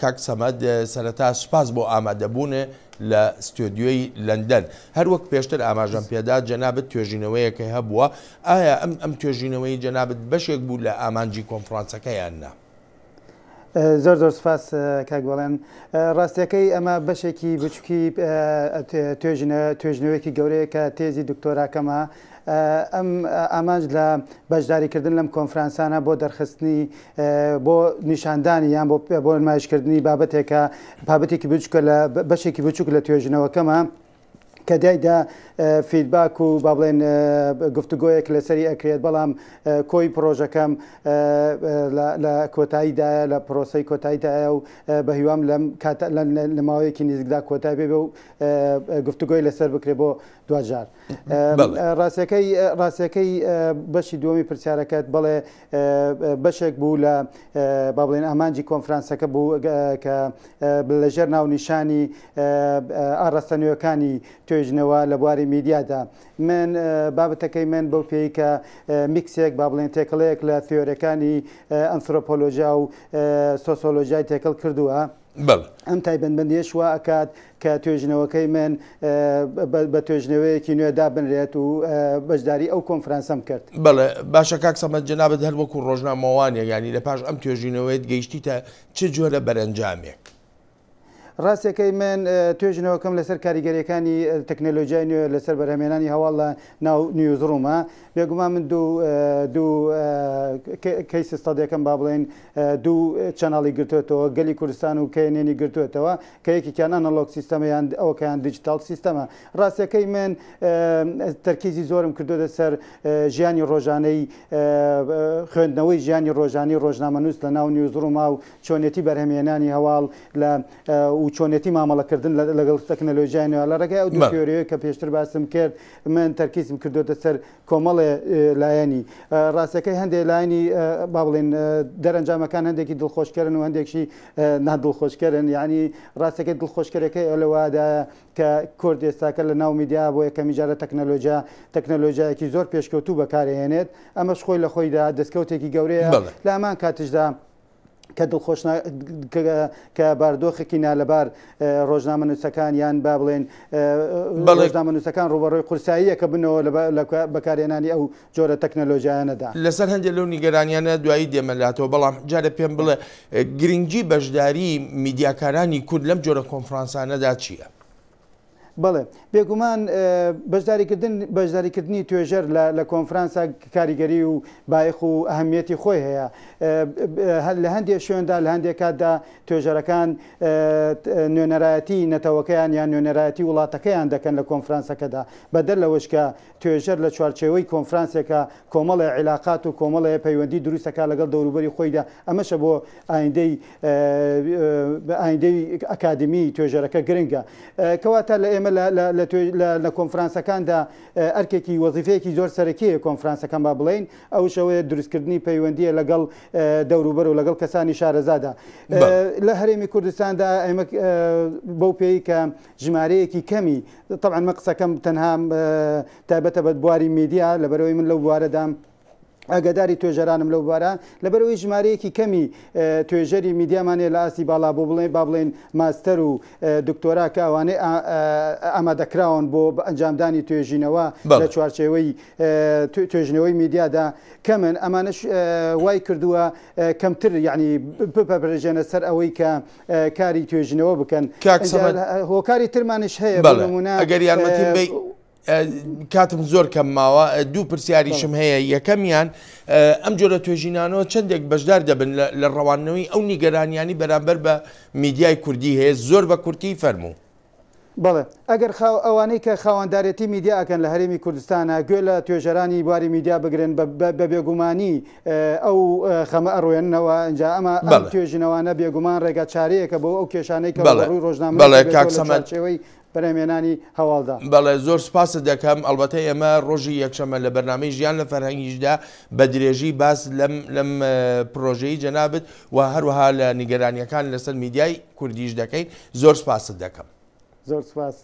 کاک سەمەد سەرەتا سوپاس بۆ ئامادەبوونێ لە ستۆدیۆی لەندەن. هەر وەک پێشتر ئاماژەم پێدا جەنابەت توێژینەوەیەکە هەبووە، ئایا ئەم توێژینەوەی جەنابەت بەشێک بوو لە ئامانجی کۆنفرانسەکە یان نا؟ زۆر زۆر سپاس کاکبڵێن. ڕاستیەکەی ئەمە بەشێکی بچووکی توێژنەوەیەکی گەورەیە کە تێزی دکتۆراکەمە. ئەم ئامانج لە بەشداریکردن لەم کۆنفرانسانە بۆ دەرخستنی بۆ نیشاندانی یان بۆ نمایشکردنی بابەتێکی بچووکە لە بەشێکی بچووک لە توێژنەوەکەمە کە دایدا فیدباک و با بڵێن گفتوگۆیەک لەسەری ئەکرێت، بەڵام کۆی پرۆژەکەم لە کۆتاییدایە لە پرۆسی کۆتاییدایە و بە هیوام لە ماوەیەکی نزیکدا کۆتای بێ و گفتوگۆی لەسەر بکرێت بۆ دوجار. ڕاستیەکەی بەشی دووەمی پرسیارەکەت بڵێ بەشێک بوو لە با بڵێن ئامانجی کۆنفرانسەکە بوو کە لەژێر ناونیشانی ئاڕاستەنوێەکانی توێژنەوە لە بواری میدیادا. من بابەتەکەی من بەو پێی کە میکسێک با بڵێن تێکەڵەیەک لە تیۆرەکانی ئەنترۆپۆلۆژیا و سۆسیۆلۆژیای تێکەڵ کردووە. ئەم تایبەتمەندیە وا ئەکات کە توێژنەوەکەی من بە توێژنەوەیەکی نوێدا بنرێت و بەشداری ئەو کۆنفرانسەم کرد. بەڵێ باشە کاک سەمەد جەنابەت هەر وەکو ڕۆژنامەوانە ینی لە پاش ئەم توێژینەوەیت گەیشتیتە چ جۆرە بەرەنجامێک؟ ڕاستیەکەی من توێژنەوەکەم لەسەر کاریگەریەکانی تەکنەلۆژیای نوێ لەسەر بەرهەمێنانی هەواڵ لە ناو نیوزڕوومە. بێگومان من دوو کەیس ستادیەکەم با بڵێن دوو چەناڵی گرتوێتەوە، گەلی کوردستان و کەێنێنی گرتوێتەوە کە یەکێکیان ئەنەلۆگ سیستەمە یان ئەوەکەیان دیجیتال سیستەمە. ڕاستیەکەی من تەرکیزی زۆرم کردووە سەر ژیانی ڕۆژانەی خوێندنەوەی ژیانی ڕۆژانی ڕۆژنامەنووس لە ناو نیوزڕووما و چۆنێتی بەرهەمێنانی هەواڵ لە چۆنێتی مامەڵەکردن لەگەڵ تەکنەلۆژیانەوە لە ڕێگای ئەو دوکتۆریەوە کە پێشتر باسم کرد. من تەرکیزم کردوتە سەر کۆمەڵێ لایەنی. ڕاستەکەی هەندێک لایەنی با بڵێن دەرەنجامەکان هەندێکی دڵخۆشکردن و هەندێکشی نادڵخۆشکردن. یعنی ڕاستەکەی دڵخۆشکەرەکەی ئەو لەوادایە کە کورد ئێستاکە لە ناو میدیا بۆ یەکەمی جارە تەکنەلۆژیایەکی زۆر پێشکەوتوو بەکارهێنێت. ئەمەش خۆی لە خۆیدا دەستکەوتێکی گەورەیە لە هەمان کاتیشدا کە دڵخۆش کە باردۆخێکی نالەبار ڕۆژنامەنووسەکان یان با بڵێن ڕۆژنامەنووسەکان ڕوبەڕۆی قورساییە کە بنەوە لە بەکارهێنانی ئەو جۆرە تەکنەلۆژیانەدا. لەسەر هەندێک لەو نیگەرانیانە دوایی دێمەلاتەوە، بەڵام جارە پێم بڵێ گرنگی بەشداری میدیاکارانی کورد لەم جۆرە کۆنفرانسانەدا چییە؟ بەڵێ بێگومان بەشداریکردنی توێژەر لە کۆنفرانسا کاریگەری و بایەخ و ئەهەمیەتی خۆی هەیە. لە هەندێک شوێندا لە هەندێک کاتدا توێژەرەکان نوێنەرایەتی نەتەوەکەیان یان نوێنەرایەتی وڵاتەکەیان دەکەن لە کۆنفرانسەکەدا، بەدەر لەوەش کە توێژەر لە چوارچێوەی کۆنفرانسێکە کۆمەڵی عیلاقات و کۆمەڵی پەیوەندی دروستەکە لەگەڵ دەوروبەری خۆیدا. ئەمەشە بۆ ئایندەی ئەکادمی توێژەرەکە گرنگە. کەواتە لە ئێمە لە کۆنفرانسەکاندا ئەرکێکی وەزیفەیەکی زۆر سەرەکیە کۆنفرانسەکان با بڵێن ئەو شەوەیە دروستکردنی پەیوەندیە لەگەڵ دەوروبەر و لەگەڵ کەسانی شارەزادا. لە هەرێمی کوردستاندا ئێمە بەو پێی کە ژمارەیەکی کەمی طبعاً مە قسەکەم تەنها تایبەتە بە بواری میدیا لەبەرەوەی من لەو بوارەدام ئاگاداری توێژەرانم لەو بارە لەبەرەوەی ژمارەیەکی کەمی توێژەری میدیامانێ لە ئاسی باڵا بۆ بڵێن با بڵێن ماستەر و دکتۆرا کە ئەوانەی ئامادەکراون بۆ ئەنجامدانی توێژینەوە لە چوارچێوەی توێژنەوەی میدیادا کەمن. ئەمانش وای کردووە کەمتر یعنی بپەرژێنە سەر ئەوەی کە کاری توێژنەوە بکەن. هۆکاری ترمانش هەیە بۆ نمونە ئەگەر یارمەتیم بی کاتم زۆر کەم ماوە دوو پرسیاریشم هەیە. یەکەمیان ئەم جۆرە توێژینانەوە چەندێک بەشدار دەبن لە ڕەوانەوەی ئەو نیگەرانیانی بەرامبەر بە میدیای کوردی هەیە زۆر بە کورتی فەرموو؟ بەڵێ ئەگەر ئەوانەی کە خاوەنددارەتی میدیا ئەکەن لە هەرێمی کوردستانە گوێ لە توێژەرانی بواری میدیا بگرن بە بێگومانی ئەو خەمە ئەڕۆێننەوە ئەنجا ئەمە توێژینەوەانە بێگومان ڕێگا چارەیەکە بۆ ئەو کێشانەی کە ڕووی ڕۆژنامەی بەرهەمێنانی هەواڵدا. بەڵێ زۆر سپاست دەکەم. ئەلبەتە ئێمە ڕۆژی یەکشەمە لە بەرنامەی ژیان لە فەرهەنگیشدا بە درێژی باس لەم پرۆژەی جەنابەت و هەروەها لە نیگەرانیەکان لەسەر میدیای کوردیش دەکەین. زۆر سپاست دەکەم. زۆر سپاس.